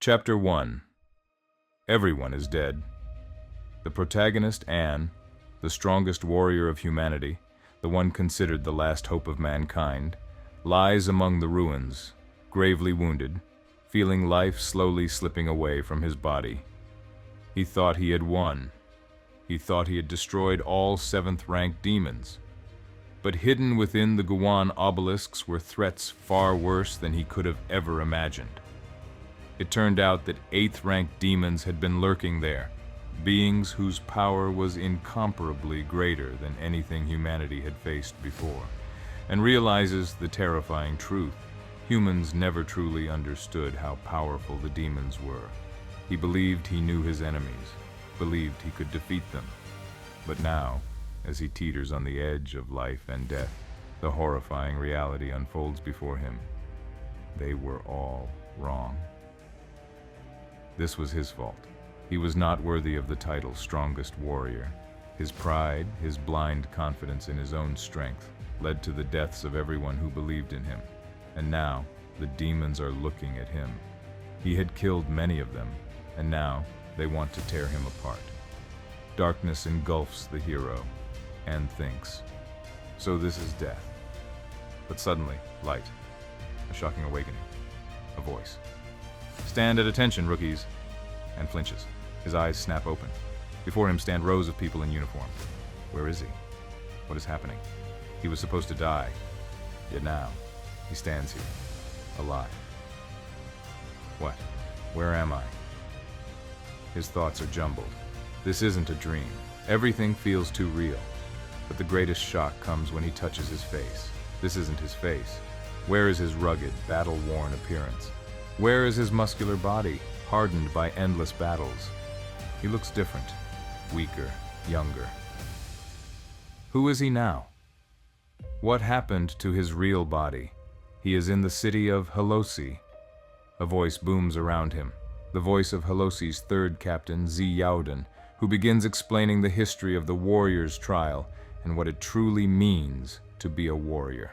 Chapter 1. Everyone is dead. The protagonist, Anne, the strongest warrior of humanity, the one considered the last hope of mankind, lies among the ruins, gravely wounded, feeling life slowly slipping away from his body. He thought he had won. He thought he had destroyed all 7th-rank demons. But hidden within the Guan obelisks were threats far worse than he could have ever imagined. It turned out that 8th-ranked demons had been lurking there, beings whose power was incomparably greater than anything humanity had faced before, and realizes the terrifying truth. Humans never truly understood how powerful the demons were. He believed he knew his enemies, believed he could defeat them. But now, as he teeters on the edge of life and death, the horrifying reality unfolds before him. They were all wrong. This was his fault. He was not worthy of the title strongest warrior. His pride, his blind confidence in his own strength, led to the deaths of everyone who believed in him. And now, the demons are looking at him. He had killed many of them, and now they want to tear him apart. Darkness engulfs the hero, and thinks, so this is death. But suddenly, light, a shocking awakening, a voice. Stand at attention, rookies, and flinches. His eyes snap open. Before him stand rows of people in uniform. Where is he? What is happening? He was supposed to die, yet now he stands here, alive. What? Where am I? His thoughts are jumbled. This isn't a dream. Everything feels too real. But the greatest shock comes when he touches his face. This isn't his face. Where is his rugged, battle-worn appearance? Where is his muscular body, hardened by endless battles? He looks different, weaker, younger. Who is he now? What happened to his real body? He is in the city of Holosi. A voice booms around him, the voice of Holosi's third captain, Yaodan, who begins explaining the history of the warrior's trial and what it truly means to be a warrior.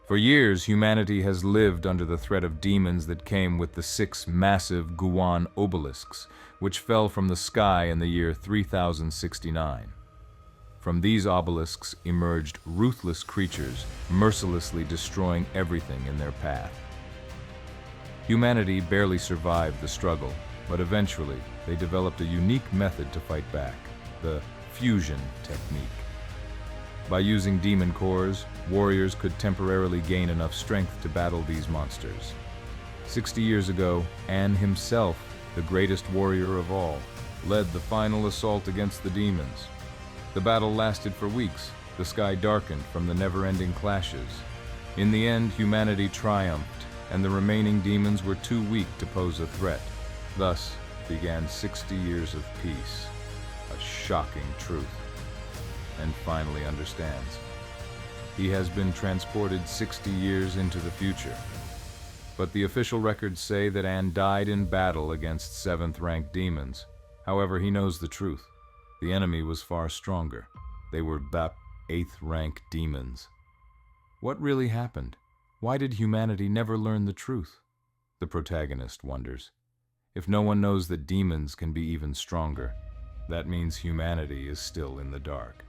For years, humanity has lived under the threat of demons that came with the 6 massive Guan obelisks, which fell from the sky in the year 3069. From these obelisks emerged ruthless creatures, mercilessly destroying everything in their path. Humanity barely survived the struggle, but eventually they developed a unique method to fight back, the fusion technique. By using demon cores, warriors could temporarily gain enough strength to battle these monsters. 60 years ago, An himself, the greatest warrior of all, led the final assault against the demons. The battle lasted for weeks. The sky darkened from the never-ending clashes. In the end, humanity triumphed, and the remaining demons were too weak to pose a threat. Thus began 60 years of peace, a shocking truth. And finally understands. He has been transported 60 years into the future. But the official records say that An died in battle against 7th-ranked demons. However, he knows the truth. The enemy was far stronger. They were the 8th-rank demons. What really happened? Why did humanity never learn the truth? The protagonist wonders. If no one knows that demons can be even stronger, that means humanity is still in the dark.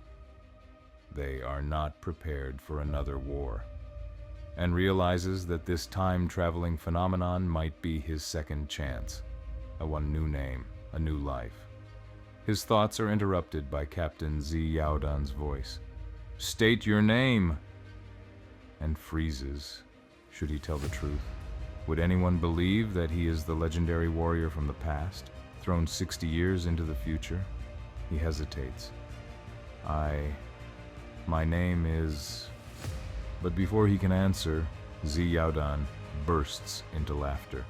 They are not prepared for another war, and realizes that this time-traveling phenomenon might be his second chance, a new name, a new life. His thoughts are interrupted by Captain Yaodan's voice. State your name! And freezes. Should he tell the truth? Would anyone believe that he is the legendary warrior from the past, thrown 60 years into the future? He hesitates. My name is... But before he can answer, Yaodan bursts into laughter.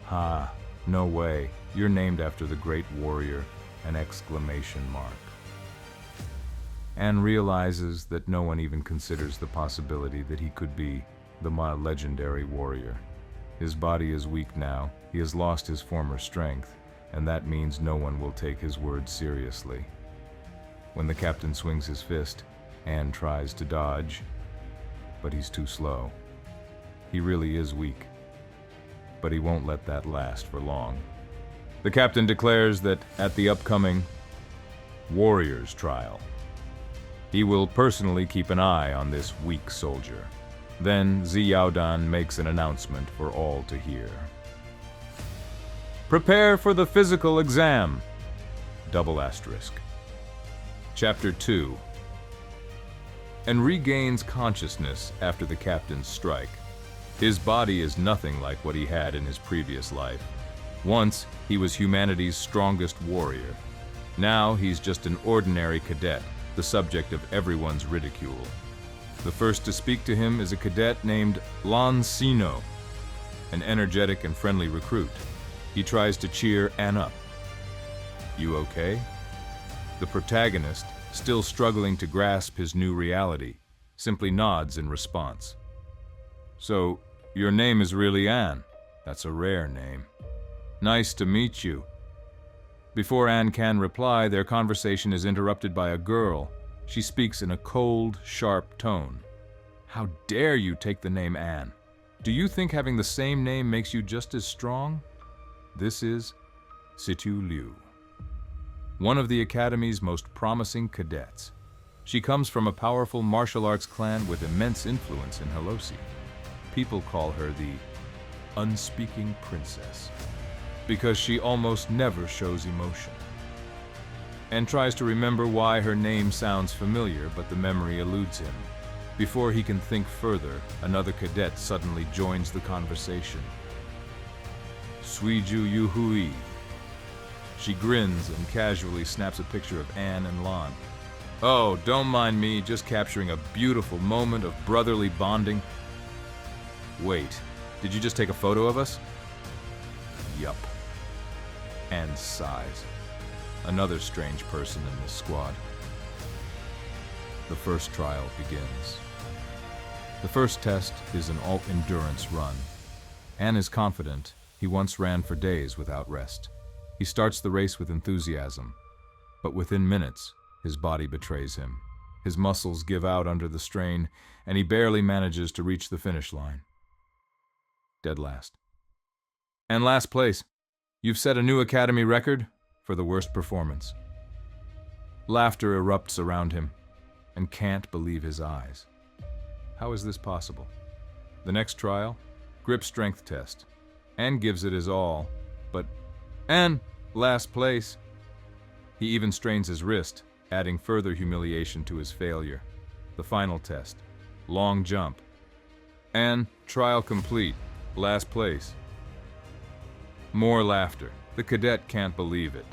Ha, no way. You're named after the great warrior, an exclamation mark. Anne realizes that no one even considers the possibility that he could be the legendary warrior. His body is weak now, he has lost his former strength, and that means no one will take his words seriously. When the captain swings his fist, Anne tries to dodge, but he's too slow. He really is weak. but he won't let that last for long. The captain declares that at the upcoming Warriors trial, he will personally keep an eye on this weak soldier. Then Ziyaodan makes an announcement for all to hear. Prepare for the physical exam! Double asterisk. Chapter 2. And regains consciousness after the captain's strike. His body is nothing like what he had in his previous life. Once, he was humanity's strongest warrior. Now, he's just an ordinary cadet, the subject of everyone's ridicule. The first to speak to him is a cadet named Lancino, an energetic and friendly recruit. He tries to cheer Anne up. You okay? The protagonist, still struggling to grasp his new reality, simply nods in response. So, your name is really Anne. That's a rare name. Nice to meet you. Before Anne can reply, their conversation is interrupted by a girl. She speaks in a cold, sharp tone. How dare you take the name Anne? Do you think having the same name makes you just as strong? This is Situ Liu, one of the Academy's most promising cadets. She comes from a powerful martial arts clan with immense influence in Helosi. People call her the Unspeaking Princess, because she almost never shows emotion. And tries to remember why her name sounds familiar, but the memory eludes him. Before he can think further, another cadet suddenly joins the conversation. Suiju Yuhui. She grins and casually snaps a picture of Anne and Lan. Oh, don't mind me, just capturing a beautiful moment of brotherly bonding. Wait, did you just take a photo of us? Yup. Anne sighs. Another strange person in this squad. The first trial begins. The first test is an all-endurance run. Anne is confident. He once ran for days without rest. He starts the race with enthusiasm, but within minutes, his body betrays him. His muscles give out under the strain, and he barely manages to reach the finish line. Dead last. And last place. You've set a new Academy record for the worst performance. Laughter erupts around him, and can't believe his eyes. How is this possible? The next trial, grip strength test. Anne gives it his all, but Anne, last place. He even strains his wrist, adding further humiliation to his failure. The final test, long jump. Anne, trial complete, last place. More laughter. The cadet can't believe it.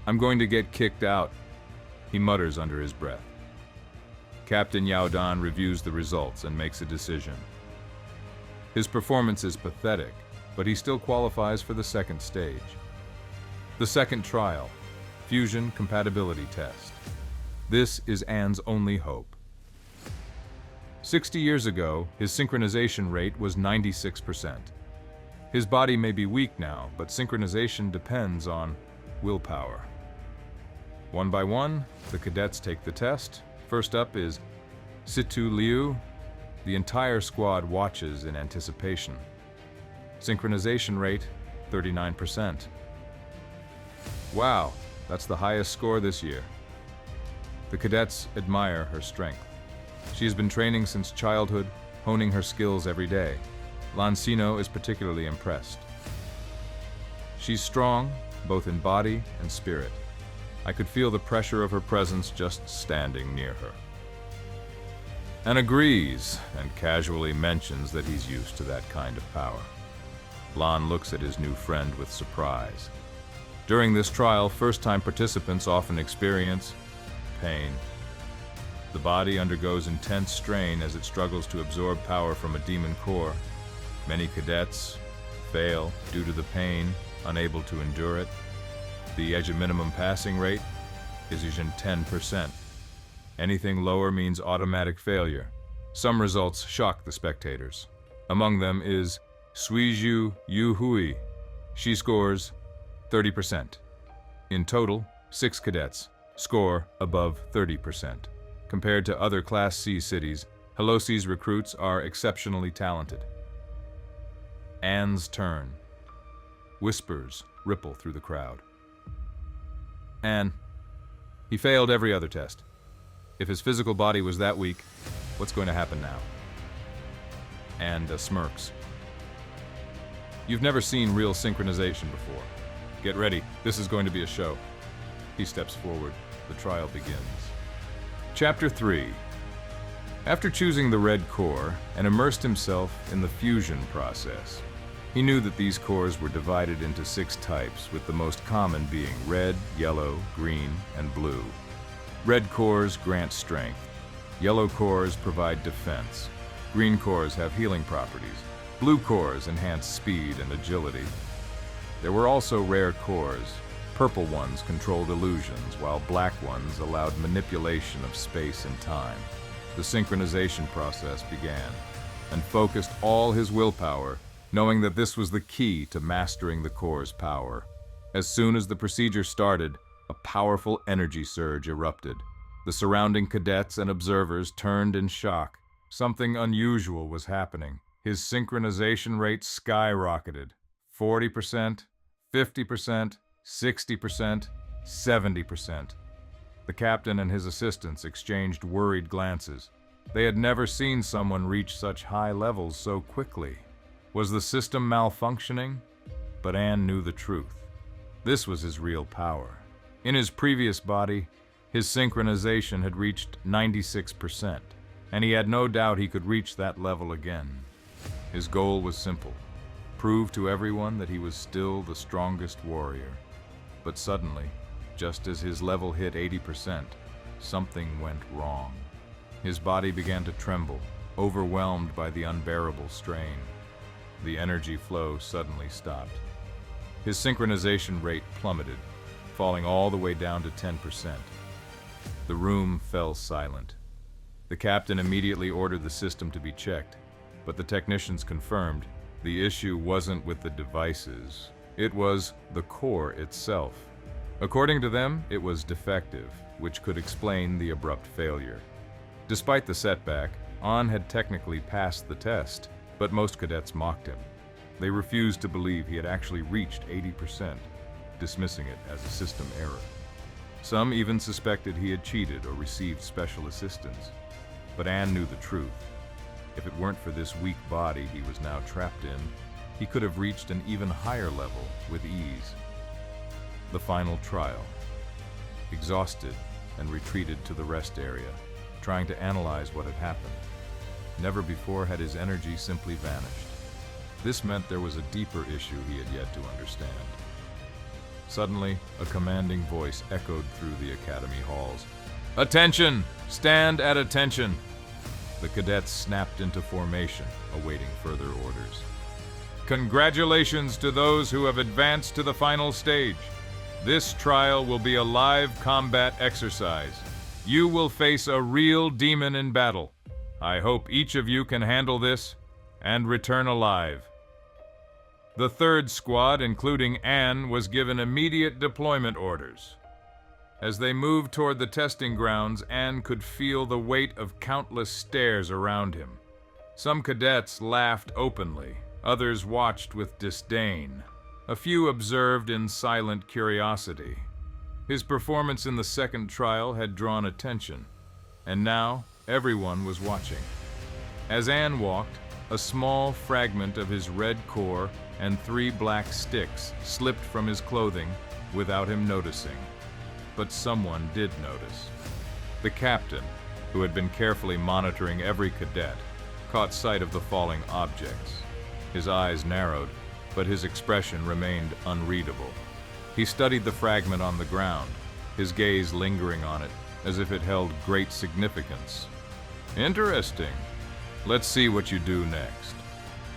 I'm going to get kicked out, he mutters under his breath. Captain Yaodan reviews the results and makes a decision. His performance is pathetic, but he still qualifies for the second stage. The second trial, fusion compatibility test. This is Anne's only hope. 60 years ago, his synchronization rate was 96%. His body may be weak now, but synchronization depends on willpower. One by one, the cadets take the test. First up is Situ Liu. The entire squad watches in anticipation. Synchronization rate, 39%. Wow, that's the highest score this year. The cadets admire her strength. She has been training since childhood, honing her skills every day. Lancino is particularly impressed. She's strong, both in body and spirit. I could feel the pressure of her presence just standing near her. Anne agrees and casually mentions that he's used to that kind of power. Lan looks at his new friend with surprise. During this trial, first-time participants often experience pain. The body undergoes intense strain as it struggles to absorb power from a demon core. Many cadets fail due to the pain, unable to endure it. The edge of minimum passing rate is usually 10%. Anything lower means automatic failure. Some results shock the spectators. Among them is Suiju Yuhui. She scores 30%. In total, 6 cadets score above 30%. Compared to other Class C cities, Helosi's recruits are exceptionally talented. Anne's turn. Whispers ripple through the crowd. Anne, he failed every other test. If his physical body was that weak, what's going to happen now? Anne smirks. You've never seen real synchronization before. Get ready, this is going to be a show. He steps forward. The trial begins. Chapter 3. After choosing the red core and immersed himself in the fusion process, he knew that these cores were divided into 6 types, with the most common being red, yellow, green, and blue. Red cores grant strength. Yellow cores provide defense. Green cores have healing properties. Blue cores enhance speed and agility. There were also rare cores. Purple ones controlled illusions, while black ones allowed manipulation of space and time. The synchronization process began, and focused all his willpower, knowing that this was the key to mastering the core's power. As soon as the procedure started, a powerful energy surge erupted. The surrounding cadets and observers turned in shock. Something unusual was happening. His synchronization rate skyrocketed. 40%, 50%, 60%, 70%. The captain and his assistants exchanged worried glances. They had never seen someone reach such high levels so quickly. Was the system malfunctioning? But Anne knew the truth. This was his real power. In his previous body, his synchronization had reached 96%, and he had no doubt he could reach that level again. His goal was simple: prove to everyone that he was still the strongest warrior. But suddenly, just as his level hit 80%, something went wrong. His body began to tremble, overwhelmed by the unbearable strain. The energy flow suddenly stopped. His synchronization rate plummeted, falling all the way down to 10%. The room fell silent. The captain immediately ordered the system to be checked, but the technicians confirmed the issue wasn't with the devices. It was the core itself. According to them, it was defective, which could explain the abrupt failure. Despite the setback, An had technically passed the test, but most cadets mocked him. They refused to believe he had actually reached 80%, dismissing it as a system error. Some even suspected he had cheated or received special assistance. But Anne knew the truth. If it weren't for this weak body he was now trapped in, he could have reached an even higher level with ease. The final trial. Exhausted and retreated to the rest area, trying to analyze what had happened. Never before had his energy simply vanished. This meant there was a deeper issue he had yet to understand. Suddenly, a commanding voice echoed through the academy halls. "Attention! Stand at attention!" The cadets snapped into formation, awaiting further orders. "Congratulations to those who have advanced to the final stage. This trial will be a live combat exercise. You will face a real demon in battle. I hope each of you can handle this and return alive." The third squad, including Anne, was given immediate deployment orders. As they moved toward the testing grounds, Anne could feel the weight of countless stares around him. Some cadets laughed openly, others watched with disdain. A few observed in silent curiosity. His performance in the second trial had drawn attention, and now everyone was watching. As Anne walked, a small fragment of his red core and 3 black sticks slipped from his clothing without him noticing. But someone did notice. The captain, who had been carefully monitoring every cadet, caught sight of the falling objects. His eyes narrowed, but his expression remained unreadable. He studied the fragment on the ground, his gaze lingering on it as if it held great significance. "Interesting. Let's see what you do next."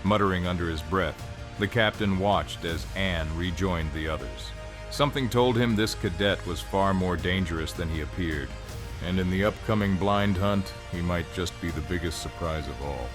Muttering under his breath, the captain watched as Anne rejoined the others. Something told him this cadet was far more dangerous than he appeared, and in the upcoming blind hunt, he might just be the biggest surprise of all.